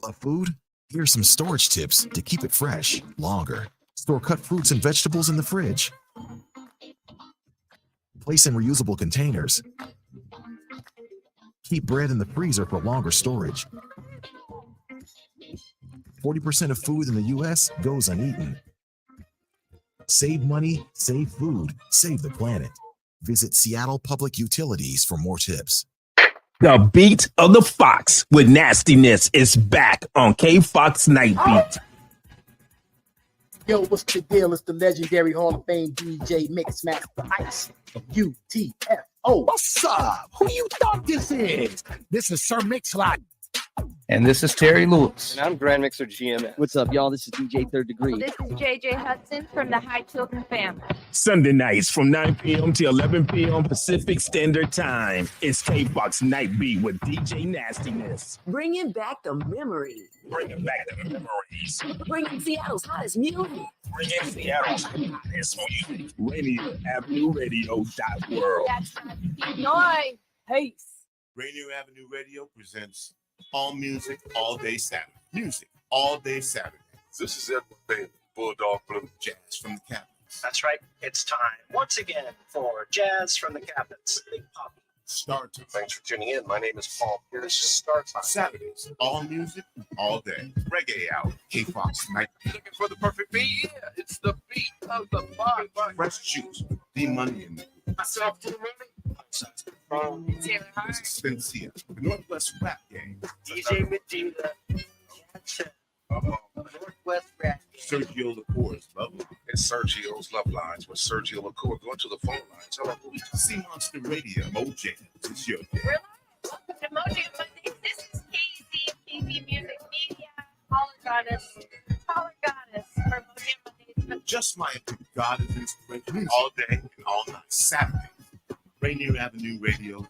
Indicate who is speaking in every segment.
Speaker 1: Love food? Here's some storage tips to keep it fresh longer. Store cut fruits and vegetables in the fridge. Place in reusable containers. Keep bread in the freezer for longer storage. 40% of food in the U.S. goes uneaten. Save money, save food, save the planet. Visit Seattle Public Utilities for more tips.
Speaker 2: The beat of the Fox with nastiness is back on K-Fox Night Beat.
Speaker 3: Yo, what's the deal? It's the legendary Hall of Fame DJ Mixmaster Ice of UTFO.
Speaker 4: What's up? Who you thought this is? This is Sir Mix-a-Lot.
Speaker 5: And this is Terry Lewis.
Speaker 6: And I'm Grand Mixer GMS.
Speaker 7: What's up, y'all? This is DJ Third Degree.
Speaker 8: This is JJ Hudson from the High Children family.
Speaker 2: Sunday nights from 9 p.m. to 11 p.m. Pacific Standard Time. It's K-Fox Night Beat with DJ Nastiness.
Speaker 9: Bringing back the memories.
Speaker 2: Bringing back the memories.
Speaker 9: Bringing Seattle's hottest music.
Speaker 2: Bringing Seattle's hottest music. Rainier Avenue Radio.world.
Speaker 8: That's right. Noise.
Speaker 9: Peace.
Speaker 10: Rainier Avenue Radio presents All Music, All Day Saturday. Music, All Day Saturday. This is Edward Bailey, Bulldog Blue, Jazz from the Captains.
Speaker 11: That's right. It's time once again for Jazz from the Captains. Big Poppy.
Speaker 10: Start time.
Speaker 6: Thanks for tuning in. My name is Paul Pierce. Start time.
Speaker 10: Saturdays, all music, all day. Reggae out. K-Fox Night.
Speaker 12: Looking for the perfect beat? Yeah, it's the beat of the box.
Speaker 10: Fresh Juice, D-Money in the
Speaker 12: Myself to the money.
Speaker 10: This is Spencia, the Northwest Rap Gang.
Speaker 11: DJ Medina. Northwest Rap Gang.
Speaker 10: Sergio Lacour's Love Line.
Speaker 12: It's Sergio's Love Lines with Sergio LaCour. Go to the phone lines. Tell them who we
Speaker 10: Sea Monster Radio. Mojang. It's your day.
Speaker 8: We're live. Welcome to Mojang Mondays. This is KZ Music Media. Caller Goddess. Caller Goddess for Mojang Mondays.
Speaker 10: Just my God is inspiration all day and all night. Saturday. Rainier Avenue Radio.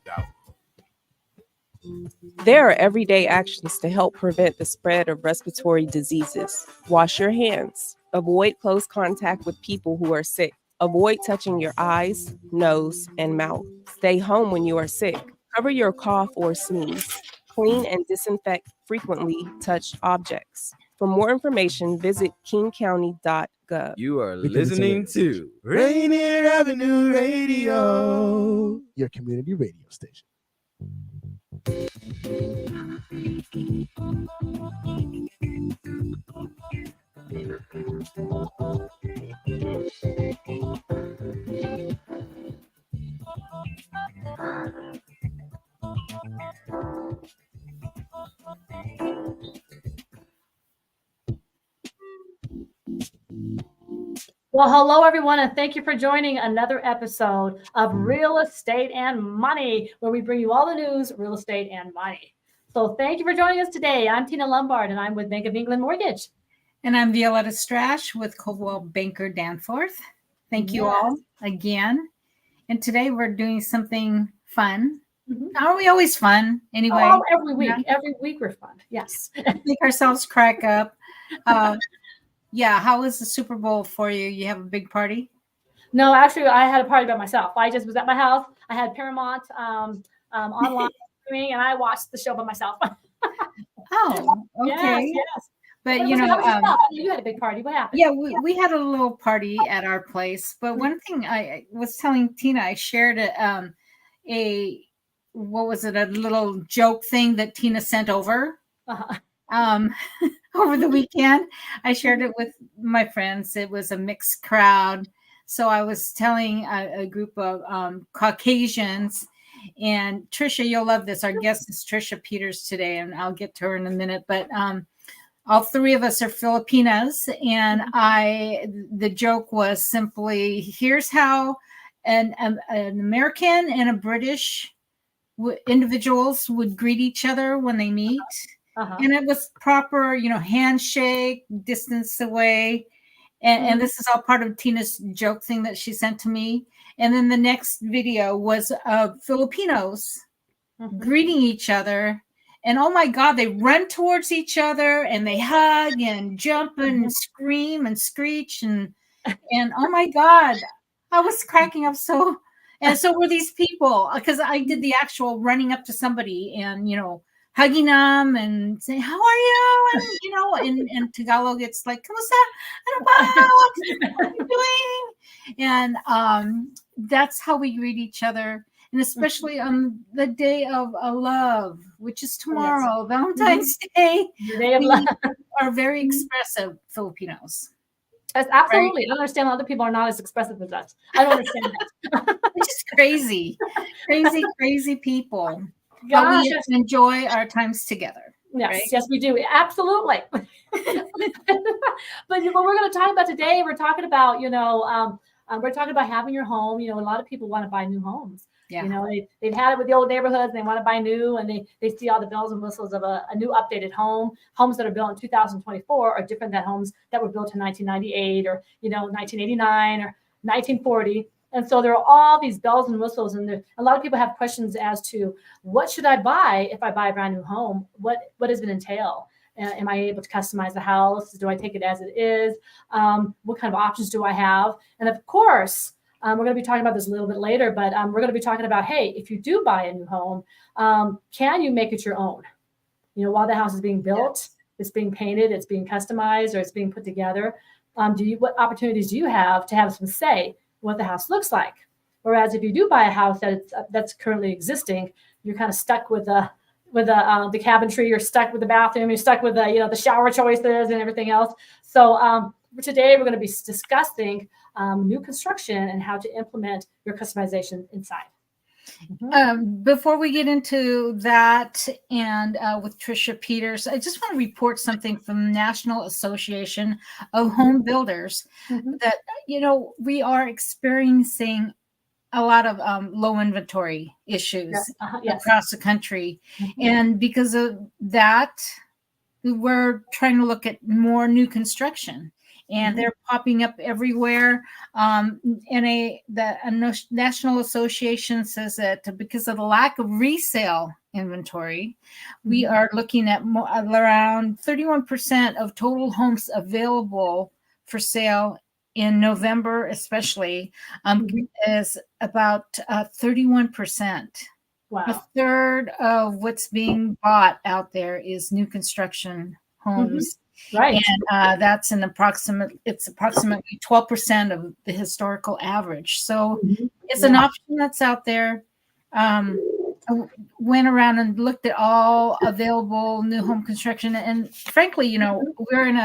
Speaker 13: There are everyday actions to help prevent the spread of respiratory diseases. Wash your hands. Avoid close contact with people who are sick. Avoid touching your eyes, nose, and mouth. Stay home when you are sick. Cover your cough or sneeze. Clean and disinfect frequently touched objects. For more information, visit kingcounty.gov.
Speaker 5: You are listening to
Speaker 4: Rainier Avenue Radio,
Speaker 3: Your community radio station.
Speaker 14: Well, hello, everyone, and thank you for joining another episode of Real Estate and Money, where we bring you all the news, real estate, and money. So thank you for joining us today. I'm Tina Lombard, and I'm with Bank of England Mortgage.
Speaker 15: And I'm Violeta Strash with Coldwell Banker Danforth. Thank you all again. And today we're doing something fun. Mm-hmm. Aren't we always fun? Anyway.
Speaker 14: Oh, every week. Yeah. Every week we're fun. Yes.
Speaker 15: Make ourselves crack up. Yeah, how was the Super Bowl for you? You have a big party?
Speaker 14: No, actually, I had a party by myself. I just was at my house. I had Paramount online streaming, and I watched the show by myself.
Speaker 15: Oh, okay.
Speaker 14: Yes.
Speaker 15: But,
Speaker 14: you had a big party. What happened?
Speaker 15: Yeah, we had a little party at our place. But one thing I was telling Tina, I shared a little joke thing that Tina sent over. Over the weekend. I shared it with my friends. It was a mixed crowd. So I was telling a group of Caucasians, and Trisha, you'll love this. Our guest is Trisha Peters today, and I'll get to her in a minute. But all three of us are Filipinas, and the joke was simply, here's how an American and a British individuals would greet each other when they meet. And it was proper, handshake, distance away. And this is all part of Tina's joke thing that she sent to me. And then the next video was Filipinos greeting each other. And oh my God, they run towards each other and they hug and jump and scream and screech. And oh my God, I was cracking up and so were these people, because I did the actual running up to somebody and, hugging them and saying, "How are you?" And in Tagalog, it's like, "Kamusta? Ano ba? What are you doing?" And that's how we greet each other. And especially on the day of love, which is tomorrow, Valentine's Day,
Speaker 14: The day of love.
Speaker 15: are very expressive Filipinos.
Speaker 14: That's absolutely. I don't understand how other people are not as expressive as us. I don't understand that.
Speaker 15: It's just crazy, crazy people.
Speaker 14: Gosh,
Speaker 15: But we enjoy our times together.
Speaker 14: Yes,
Speaker 15: right?
Speaker 14: yes, we do. Absolutely. But what we're going to talk about today, we're talking about, we're talking about having your home. A lot of people want to buy new homes.
Speaker 15: Yeah.
Speaker 14: They've had it with the old neighborhoods and they want to buy new, and they see all the bells and whistles of a new updated home. Homes that are built in 2024 are different than homes that were built in 1998 or 1989 or 1940. And so there are all these bells and whistles, and a lot of people have questions as to what should I buy if I buy a brand new home? What does it entail? Am I able to customize the house? Do I take it as it is? What kind of options do I have? And of course, we're going to be talking about this a little bit later, but we're going to be talking about, hey, if you do buy a new home, can you make it your own? While the house is being built, it's being painted, it's being customized, or it's being put together. What opportunities do you have to have some say what the house looks like? Whereas if you do buy a house that's currently existing, you're kind of stuck with the cabinetry, you're stuck with the bathroom, you're stuck with the shower choices and everything else. So today we're going to be discussing new construction and how to implement your customization inside.
Speaker 15: Before we get into that and with Tricia Peters, I just want to report something from the National Association of Home Builders that, we are experiencing a lot of low inventory issues across the country. And because of that, we're trying to look at more new construction. And they're popping up everywhere. The National Association says that because of the lack of resale inventory, we are looking at around 31% of total homes available for sale in November, especially, is about 31%.
Speaker 14: Wow.
Speaker 15: A third of what's being bought out there is new construction homes.
Speaker 14: Right.
Speaker 15: And that's approximately 12% of the historical average. So it's an option that's out there. I went around and looked at all available new home construction. And frankly, we're in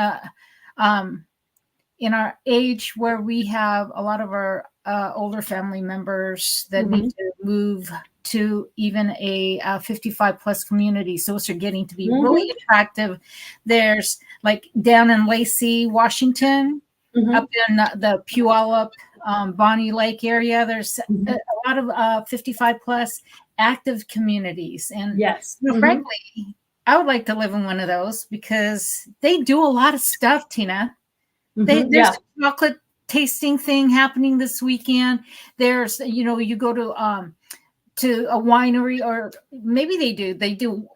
Speaker 15: our age where we have a lot of our older family members that need to move to even a 55 plus community. So those are getting to be really attractive. There's like down in Lacey, Washington, up in the Puyallup, Bonnie Lake area. There's a lot of 55 plus active communities. And frankly, I would like to live in one of those because they do a lot of stuff, Tina. There's a chocolate tasting thing happening this weekend. There's, you go to a winery, or maybe they do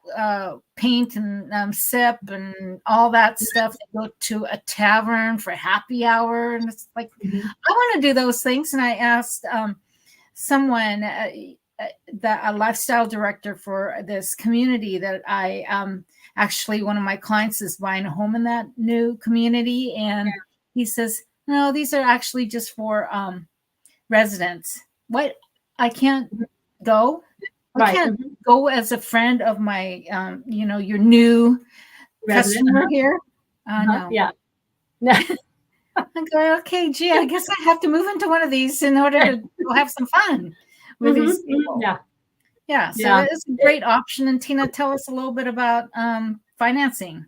Speaker 15: paint and sip and all that stuff. They go to a tavern for happy hour, and it's like, I want to do those things. And I asked someone, a lifestyle director for this community that I actually, one of my clients is buying a home in that new community, and he says, no, these are actually just for residents. What? I can't go. I can't go as a friend of my, your new customer here. No.
Speaker 14: Yeah.
Speaker 15: I'm going, okay, gee, I guess I have to move into one of these in order to have some fun with these people. Yeah. So it's a great option. And Tina, tell us a little bit about financing.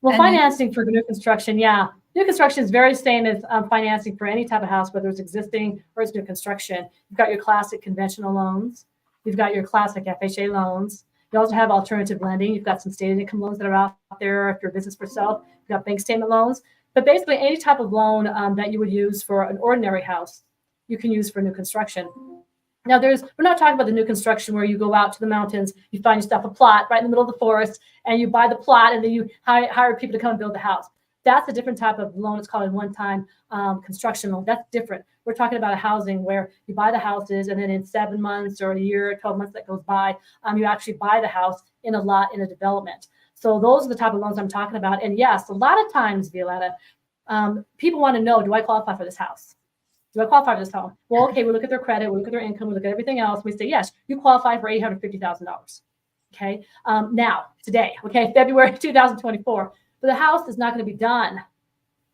Speaker 14: Well, financing for new construction, new construction is very same as financing for any type of house, whether it's existing or it's new construction. You've got your classic conventional loans. You've got your classic FHA loans. You also have alternative lending. You've got some stated income loans that are out there if you're a business for self. You've got bank statement loans. But basically, any type of loan that you would use for an ordinary house, you can use for new construction. Now, we're not talking about the new construction where you go out to the mountains, you find yourself a plot right in the middle of the forest, and you buy the plot, and then you hire people to come and build the house. That's a different type of loan. It's called a one-time construction loan. That's different. We're talking about a housing where you buy the houses, and then in 7 months or a year, 12 months that goes by, you actually buy the house in a lot in a development. So those are the type of loans I'm talking about. And yes, a lot of times, Violeta, people want to know, do I qualify for this house? Do I qualify for this home? Well, okay, we look at their credit, we look at their income, we look at everything else. We say, yes, you qualify for $850,000. Okay. Now, today, okay, February 2024, but the house is not going to be done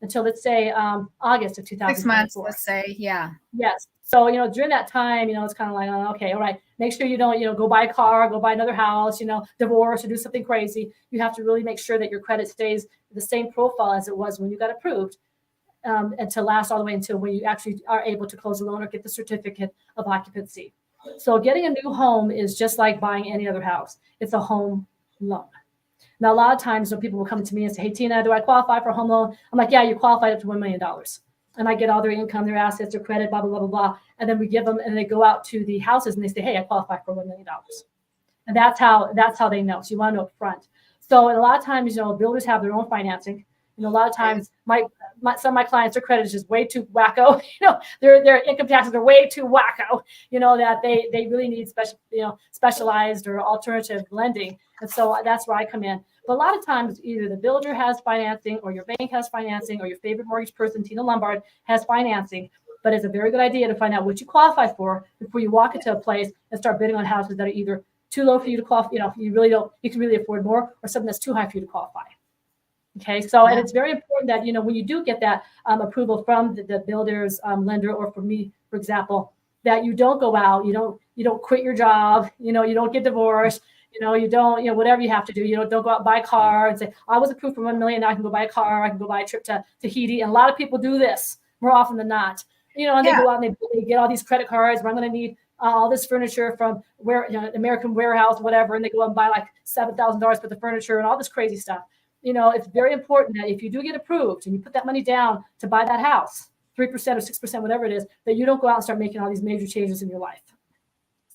Speaker 14: until, let's say, August of 2024.
Speaker 15: 6 months, let's say. Yeah.
Speaker 14: Yes. So, during that time, it's kind of like, oh, okay, all right, make sure you don't, go buy a car, go buy another house, divorce or do something crazy. You have to really make sure that your credit stays the same profile as it was when you got approved, and to last all the way until when you actually are able to close a loan or get the certificate of occupancy. So getting a new home is just like buying any other house. It's a home loan. Now, a lot of times when people will come to me and say, hey, Tina, do I qualify for a home loan? I'm like, yeah, you qualified up to $1 million. And I get all their income, their assets, their credit, blah, blah, blah, blah, blah. And then we give them, and they go out to the houses and they say, hey, I qualify for $1 million. And that's how they know. So you want to know up front. So a lot of times, builders have their own financing. A lot of times some of my clients, their credit is just way too wacko. Their income taxes are way too wacko, that they really need specialized or alternative lending. And so that's where I come in. But a lot of times either the builder has financing or your bank has financing or your favorite mortgage person, Tina Lombard, has financing. But it's a very good idea to find out what you qualify for before you walk into a place and start bidding on houses that are either too low for you to qualify, you can really afford more, or something that's too high for you to qualify. Okay, so and it's very important that when you do get that approval from the builder's lender, or for me, for example, that you don't go out, you don't quit your job, you don't get divorced, you don't, whatever you have to do, don't go out and buy a car and say, I was approved for $1 million, now I can go buy a car, I can go buy a trip to Tahiti. And a lot of people do this more often than not, and they go out and they get all these credit cards where I'm going to need all this furniture from American Warehouse, whatever, and they go out and buy like $7,000 for the furniture and all this crazy stuff. It's very important that if you do get approved and you put that money down to buy that house, 3% or 6%, whatever it is, that you don't go out and start making all these major changes in your life.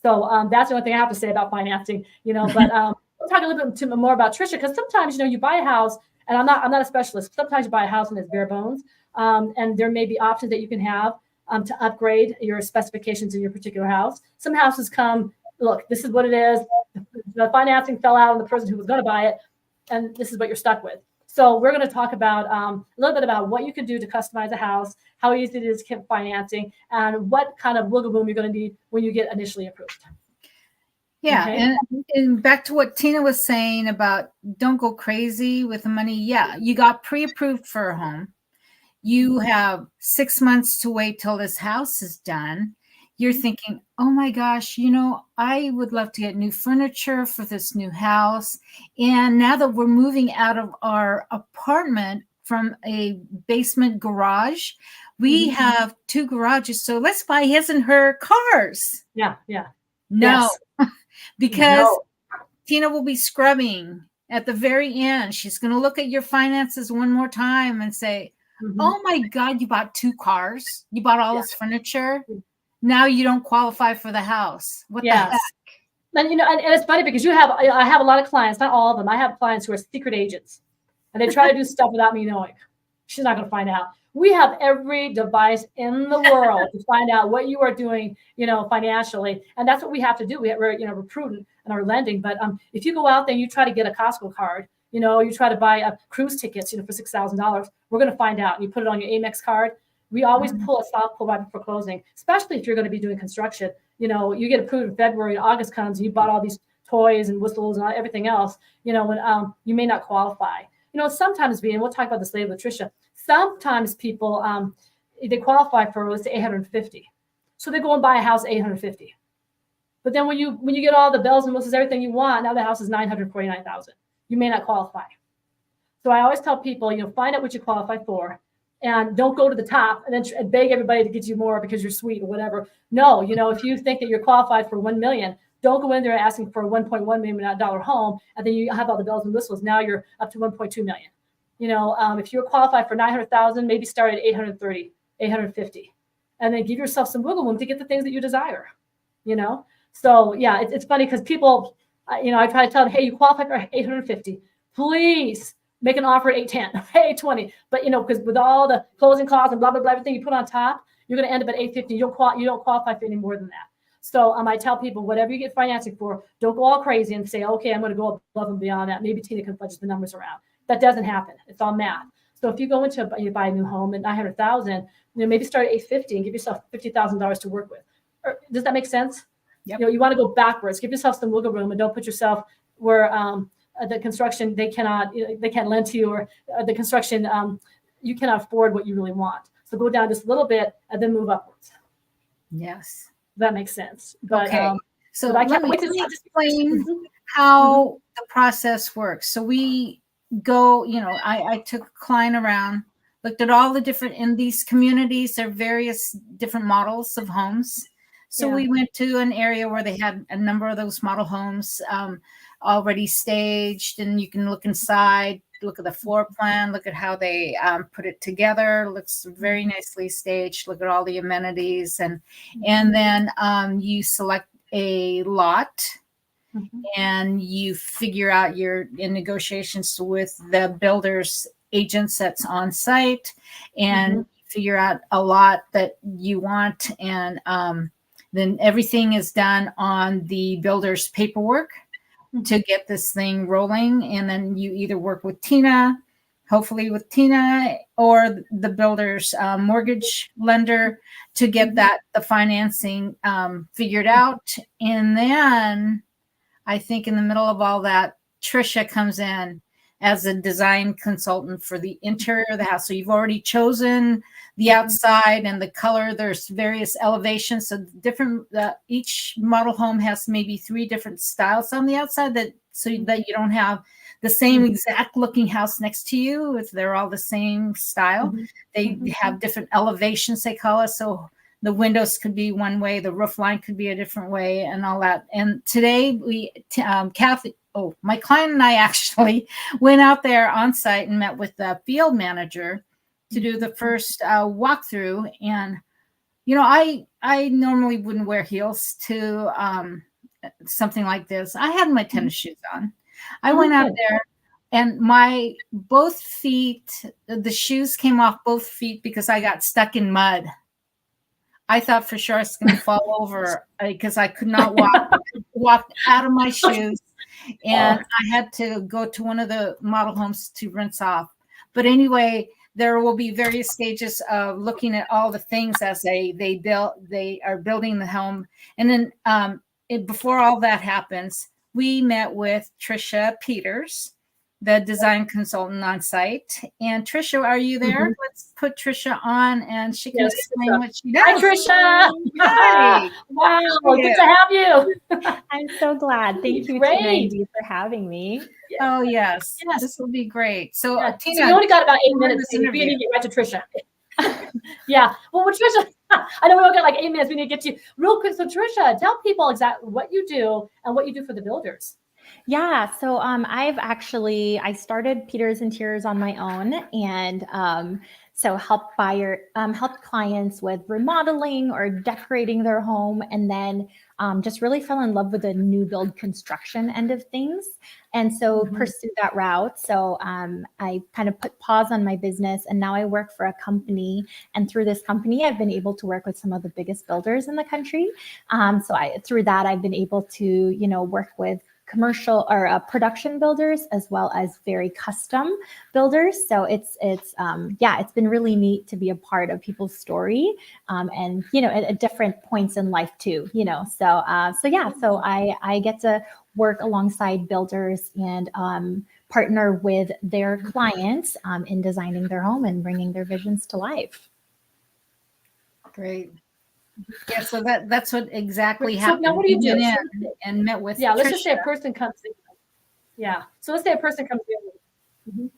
Speaker 14: So that's the only thing I have to say about financing, but we'll talk a little bit more about Trisha, because sometimes, you buy a house, and I'm not a specialist. Sometimes you buy a house and it's bare bones, and there may be options that you can have to upgrade your specifications in your particular house. Some houses come, look, this is what it is. The financing fell out on the person who was going to buy it, and this is what you're stuck with. So we're going to talk about a little bit about what you can do to customize a house, how easy it is to get financing, and what kind of wiggle room you're going to need when you get initially approved.
Speaker 15: Yeah,
Speaker 14: Okay.
Speaker 15: and back to what Tina was saying about don't go crazy with the money. Yeah, you got pre-approved for a home. You have 6 months to wait till this house is done. You're thinking, oh my gosh, I would love to get new furniture for this new house. And now that we're moving out of our apartment from a basement garage, we have 2 garages. So let's buy his and her cars.
Speaker 14: Yeah.
Speaker 15: No,
Speaker 14: Yes.
Speaker 15: because
Speaker 14: No.
Speaker 15: Tina will be scrubbing at the very end. She's going to look at your finances one more time and say, oh my God, you bought 2 cars. You bought all this furniture. Now you don't qualify for the house. What the heck?
Speaker 14: And and it's funny because I have a lot of clients, not all of them. I have clients who are secret agents, and they try to do stuff without me knowing. She's not going to find out. We have every device in the world to find out what you are doing, financially, and that's what we have to do. We're prudent in our lending. But if you go out there and you try to get a Costco card, you try to buy a cruise tickets, for $6,000, we're going to find out. You put it on your Amex card. We always pull a soft pull right before closing, especially if you're going to be doing construction. You get approved in February, August comes, and you bought all these toys and whistles and everything else, when you may not qualify. Sometimes and we'll talk about this later with Trisha, sometimes people, they qualify for, let's say, $850. So they go and buy a house $850. But then when you get all the bells and whistles, everything you want, now the house is $949,000. You may not qualify. So I always tell people, find out what you qualify for. And don't go to the top and then beg everybody to get you more because you're sweet or whatever. No, if you think that you're qualified for $1 million, don't go in there asking for a $1.1 million home, and then you have all the bells and whistles. Now you're up to $1.2 million. If you're qualified for $900,000, maybe start at $830, $850, and then give yourself some wiggle room to get the things that you desire. So it's funny because people, I try to tell them, hey, you qualify for $850. Please make an offer at 810, 820. But because with all the closing costs and blah blah blah, everything you put on top, you're going to end up at 850. You don't qualify for any more than that. So I tell people, whatever you get financing for, don't go all crazy and say, okay, I'm going to go above and beyond that. Maybe Tina can fudge the numbers around. That doesn't happen. It's all math. So if you go you buy a new home at $900,000, maybe start at $850 and give yourself $50,000 to work with. Does that make sense?
Speaker 15: Yep.
Speaker 14: You want to go backwards. Give yourself some wiggle room and don't put yourself where the construction they can't lend to you, or the construction you cannot afford what you really want. So go down just a little bit and then move upwards.
Speaker 15: Yes.
Speaker 14: That makes sense. But,
Speaker 15: okay. So
Speaker 14: I
Speaker 15: let
Speaker 14: can't
Speaker 15: me
Speaker 14: wait to see.
Speaker 15: explain how the process works. So we go, I took a client around, looked at all the different, in these communities, there are various different models of homes. So we went to an area where they had a number of those model homes already staged, and you can look inside, look at the floor plan, look at how they put it together. Looks very nicely staged. Look at all the amenities, and then you select a lot, and you figure out you're in negotiations with the builder's agents that's on site, and figure out a lot that you want, and then everything is done on the builder's paperwork to get this thing rolling. And then you either work with Tina, hopefully with Tina, or the builder's mortgage lender to get the financing figured out. And then I think in the middle of all that, Trisha comes in as a design consultant for the interior of the house. So you've already chosen the outside and the color. There's various elevations. So different, each model home has maybe 3 different styles on the outside, so that you don't have the same exact looking house next to you if they're all the same style. They have different elevations, they call it. So the windows could be one way, the roof line could be a different way, and all that. And today Kathy, my client and I actually went out there on site and met with the field manager to do the first walkthrough. And, I normally wouldn't wear heels to something like this. I had my tennis shoes on. I went out there, and my both feet, the shoes came off both feet because I got stuck in mud. I thought for sure I was going to fall over because I could not walk out of my shoes. And I had to go to one of the model homes to rinse off. But anyway, there will be various stages of looking at all the things as they are building the home. And then before all that happens, we met with Trisha Peters, the design consultant on site. And Trisha, are you there? Let's put Trisha on, and she can explain what she does.
Speaker 14: Hi, Trisha.
Speaker 15: Hi.
Speaker 14: Wow, good to have you.
Speaker 16: I'm so glad. Thank you,
Speaker 14: Great.
Speaker 16: Tina and Dee, for having me.
Speaker 15: Oh, yes. This will be great. So, Tina,
Speaker 14: so we only got about 8 minutes. We need to get right to Trisha. Yeah. Well, with Trisha, I know we only got like 8 minutes. We need to get to you real quick. So, Trisha, tell people exactly what you do and what you do for the builders.
Speaker 16: Yeah, so I started Peters Interiors on my own, and so helped clients with remodeling or decorating their home, and then just really fell in love with the new build construction end of things, and so pursued that route. So I kind of put pause on my business, and now I work for a company, and through this company, I've been able to work with some of the biggest builders in the country. Through that, I've been able to work with commercial or production builders as well as very custom builders. So it's been really neat to be a part of people's story, and at different points in life too. So I get to work alongside builders and partner with their clients in designing their home and bringing their visions to life.
Speaker 15: Great. Yeah, so that's what exactly happened.
Speaker 14: Now, what do you do?
Speaker 15: And met with
Speaker 14: let's
Speaker 15: Trisha.
Speaker 14: just say a person comes in. Yeah, so let's say a person comes in.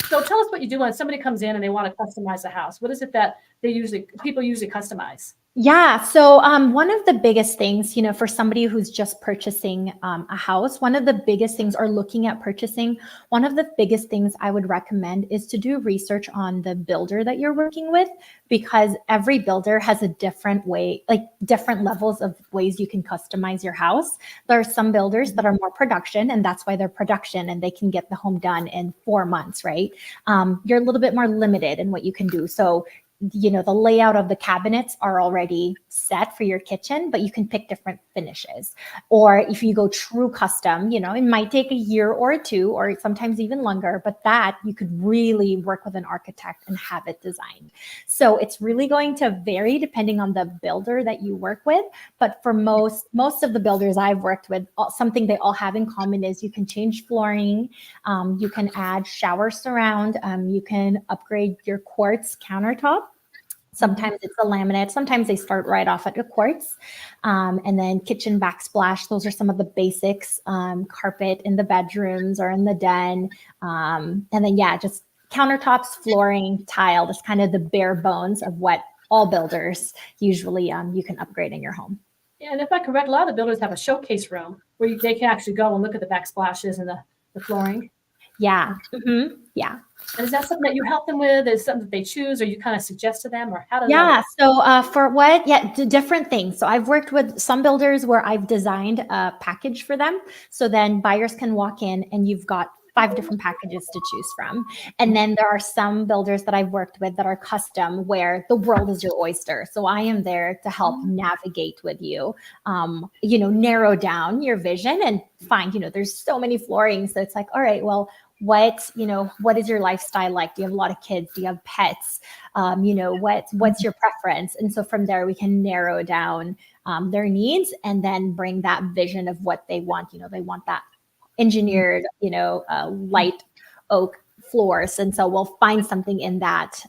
Speaker 14: So tell us what you do when somebody comes in and they want to customize a house. What is it that people usually customize?
Speaker 16: Yeah. So one of the biggest things, for somebody who's just purchasing a house, one of the biggest things or looking at purchasing, one of the biggest things I would recommend is to do research on the builder that you're working with, because every builder has a different way, like different levels of ways you can customize your house. There are some builders that are more production, and that's why they're production and they can get the home done in 4 months, right? You're a little bit more limited in what you can do. So the layout of the cabinets are already set for your kitchen, but you can pick different finishes. Or if you go true custom, it might take a year or two, or sometimes even longer, but that you could really work with an architect and have it designed. So it's really going to vary depending on the builder that you work with. But for most of the builders I've worked with, something they all have in common is you can change flooring, you can add shower surround, you can upgrade your quartz countertop. Sometimes it's a laminate. Sometimes they start right off at a quartz. And then kitchen backsplash. Those are some of the basics. Carpet in the bedrooms or in the den. And then, just countertops, flooring, tile. That's kind of the bare bones of what all builders usually you can upgrade in your home.
Speaker 14: Yeah, and if I'm correct, a lot of the builders have a showcase room where they can actually go and look at the backsplashes and the flooring.
Speaker 16: Yeah. Mm-hmm. Yeah.
Speaker 14: And is that something that you help them with? Is something that they choose, or you kind of suggest to them, or how do they?
Speaker 16: Yeah. So for what? Yeah, different things. So I've worked with some builders where I've designed a package for them. So then buyers can walk in and you've got 5 different packages to choose from. And then there are some builders that I've worked with that are custom, where the world is your oyster. So I am there to help navigate with you, narrow down your vision and find, there's so many floorings. So it's like, all right, well, what is your lifestyle like? Do you have a lot of kids? Do you have pets? What's your preference? And so from there, we can narrow down their needs and then bring that vision of what they want. They want that engineered, light oak floors. And so we'll find something in that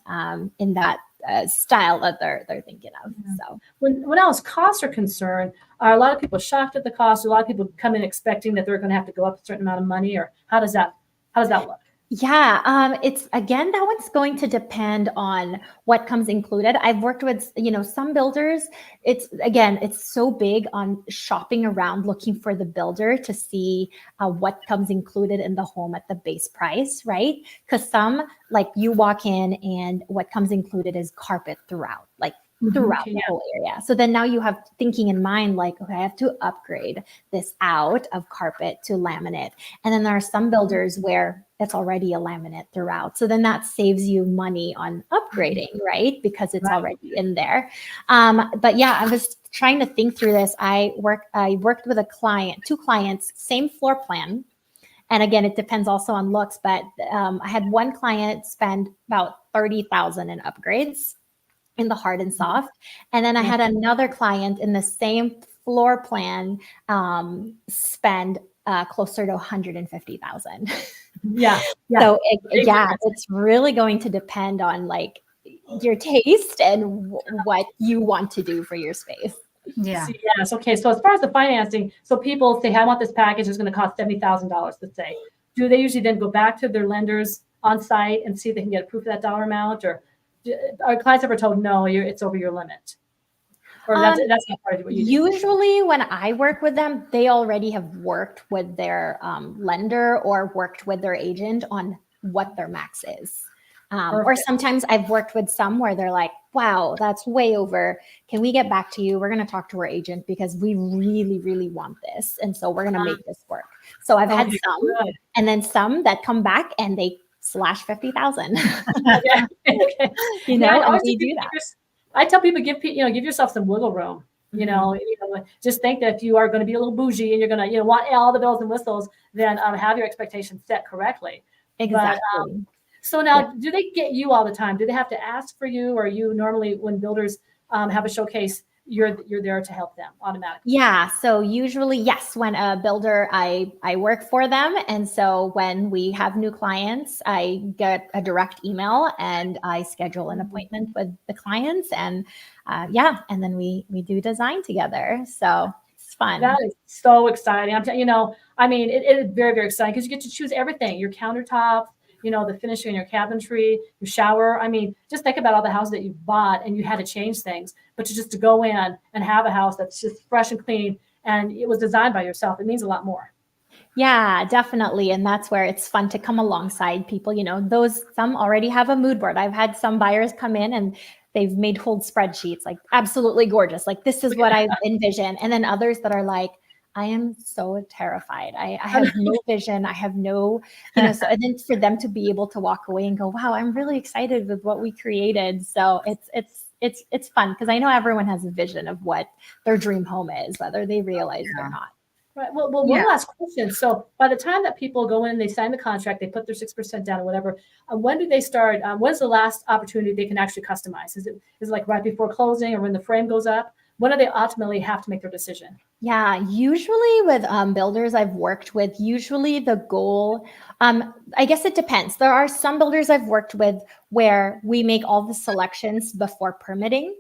Speaker 16: style that they're thinking of. So
Speaker 14: when else costs are concerned, are a lot of people shocked at the cost? A lot of people come in expecting that they're going to have to go up a certain amount of money, or how does that look?
Speaker 16: Yeah, it's again, that one's going to depend on what comes included. I've worked with, some builders. It's so big on shopping around, looking for the builder to see what comes included in the home at the base price, right? Because some, like, you walk in and what comes included is carpet throughout, throughout the whole area. So then now you have thinking in mind, like, okay, I have to upgrade this out of carpet to laminate. And then there are some builders where it's already a laminate throughout. So then that saves you money on upgrading, right? Because it's already in there. But yeah, I was trying to think through this. I worked with two clients, same floor plan. And again, it depends also on looks, but I had one client spend about $30,000 in upgrades in the hard and soft. And then I had another client in the same floor plan spend closer to $150,000.
Speaker 14: Yeah.
Speaker 16: So it's really going to depend on your taste and what you want to do for your space.
Speaker 15: Yeah.
Speaker 14: Yes. Okay. So as far as the financing, so people say, I want this package, it's going to cost $70,000, let's say. Do they usually then go back to their lenders on site and see if they can get approved for that dollar amount, or are clients ever told, no, it's over your limit? Or that's not part of what you do?
Speaker 16: Usually when I work with them, they already have worked with their lender or worked with their agent on what their max is. Or sometimes I've worked with some where they're like, wow, that's way over. Can we get back to you? We're going to talk to our agent because we really, really want this. And so we're going to make this work. So I've had some, and then some that come back and they slash 50,000.
Speaker 14: Okay.
Speaker 16: And we do that.
Speaker 14: I tell people, give yourself some wiggle room. Just think that if you are going to be a little bougie and you're going to, want all the bells and whistles, then have your expectations set correctly.
Speaker 16: Exactly.
Speaker 14: But, so now, do they get you all the time? Do they have to ask for you, or you normally, when builders have a showcase, you're there to help them automatically?
Speaker 16: Yeah. So usually, yes, when a builder, I work for them. And so when we have new clients, I get a direct email and I schedule an appointment with the clients, and and then we do design together. So it's fun.
Speaker 14: That is so exciting. I'm it is very, very exciting because you get to choose everything, your countertop, the finishing in your cabinetry, your shower. I mean, just think about all the houses that you've bought and you had to change things, but to go in and have a house that's just fresh and clean and it was designed by yourself, it means a lot more.
Speaker 16: Yeah, definitely. And that's where it's fun to come alongside people. Some already have a mood board. I've had some buyers come in and they've made whole spreadsheets, like absolutely gorgeous. Like, this is what I envision. And then others that are like, I am so terrified. I have no vision. I have no, so, and then for them to be able to walk away and go, wow, I'm really excited with what we created. So it's fun because I know everyone has a vision of what their dream home is, whether they realize it or not.
Speaker 14: Right. Well, one last question. So by the time that people go in, they sign the contract, they put their 6% down or whatever. When do they start? When's the last opportunity they can actually customize? Is it like right before closing or when the frame goes up? When do they ultimately have to make their decision?
Speaker 16: Yeah, usually with builders I've worked with, usually the goal, I guess it depends. There are some builders I've worked with where we make all the selections before permitting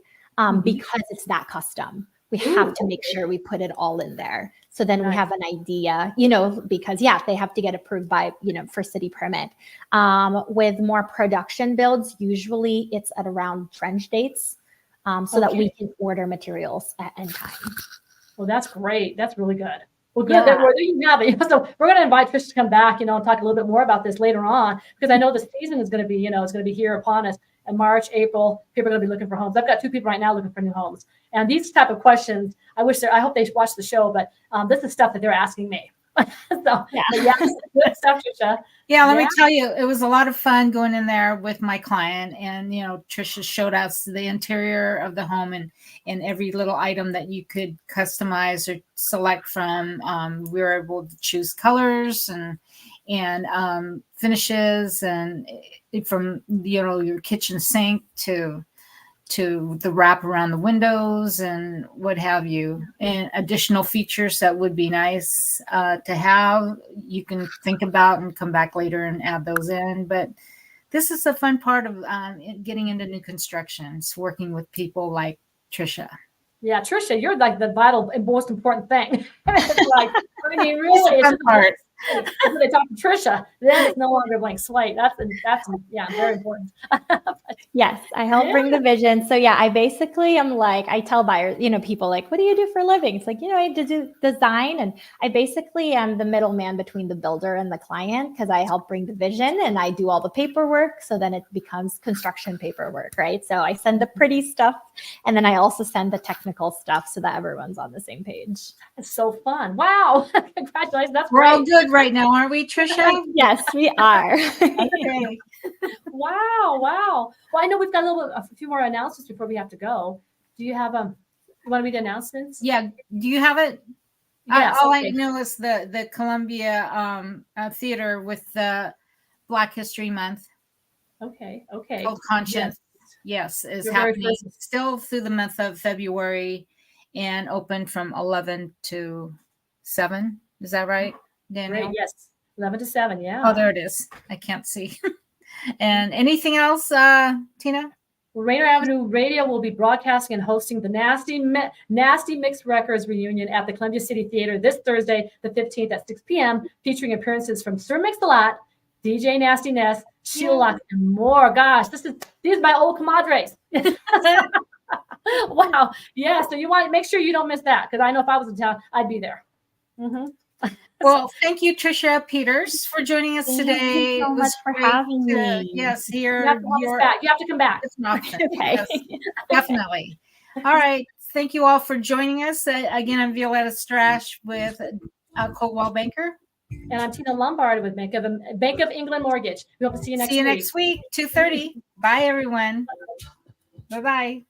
Speaker 16: because it's that custom. We have to make sure we put it all in there. So then we have an idea, because they have to get approved by, for city permit. With more production builds, usually it's at around trench dates so that we can order materials in time.
Speaker 14: Well, that's great. That's really good. Well, good. There you have it. So we're going to invite Trish to come back, and talk a little bit more about this later on, because I know the season is going to be, it's going to be here upon us in March, April. People are going to be looking for homes. I've got 2 people right now looking for new homes. And these type of questions, I hope they watch the show, but this is stuff that they're asking me. So, good stuff, Trisha.
Speaker 15: Let me tell you, it was a lot of fun going in there with my client, and Trisha showed us the interior of the home and every little item that you could customize or select from. We were able to choose colors and finishes, and from your kitchen sink to the wrap around the windows and what have you, and additional features that would be nice to have. You can think about and come back later and add those in. But this is a fun part of getting into new constructions, working with people like Trisha.
Speaker 14: Yeah, Trisha, you're like the vital and most important thing. It's like, really, it's the part. When they talk to Trisha, then it's no longer a blank slate. That's very important.
Speaker 16: Yes, I help bring the vision. So I basically am like, I tell buyers, people like, what do you do for a living? It's like, I do design, and I basically am the middleman between the builder and the client because I help bring the vision and I do all the paperwork. So then it becomes construction paperwork, right? So I send the pretty stuff, and then I also send the technical stuff so that everyone's on the same page.
Speaker 14: It's so fun. Wow. Congratulations. That's
Speaker 15: We're
Speaker 14: great.
Speaker 15: all good right now, aren't we, Trisha?
Speaker 16: Yes, we are.
Speaker 14: Okay. Wow. Well, I know we've got a few more announcements before we have to go. Do you have you want to read the announcements?
Speaker 15: Yeah. Do you have it?
Speaker 14: Yes,
Speaker 15: all I know is the Columbia Theater with the Black History Month.
Speaker 14: Okay.
Speaker 15: Called Conscience. Yes, is
Speaker 14: You're
Speaker 15: happening still through the month of February and open from 11 to 7. Is that right, Daniel?
Speaker 14: Great, yes. 11 to 7, yeah.
Speaker 15: Oh, there it is. I can't see. And anything else, Tina?
Speaker 14: Rainier Avenue Radio will be broadcasting and hosting the Nasty Mixed Records reunion at the Columbia City Theater this Thursday, the 15th at 6 p.m., featuring appearances from Sir Mix-a-Lot, DJ Nasty Ness, Sheila, and more. Gosh, these are my old comadres. Wow. Yeah, so you want to make sure you don't miss that, because I know if I was in town, I'd be there. Mm-hmm.
Speaker 15: Well, thank you, Trisha Peters, for joining us today.
Speaker 16: Thank you so much for having me.
Speaker 15: Yes, here.
Speaker 14: You have to come back.
Speaker 15: It's an option.
Speaker 16: Okay.
Speaker 15: Yes, definitely. All right. Thank you all for joining us. Again, I'm Violeta Strash with Coldwell Banker.
Speaker 14: And I'm Tina Lombard with Bank of England Mortgage. We hope to see you next week.
Speaker 15: See you next week, 2:30. Bye, everyone. Bye-bye.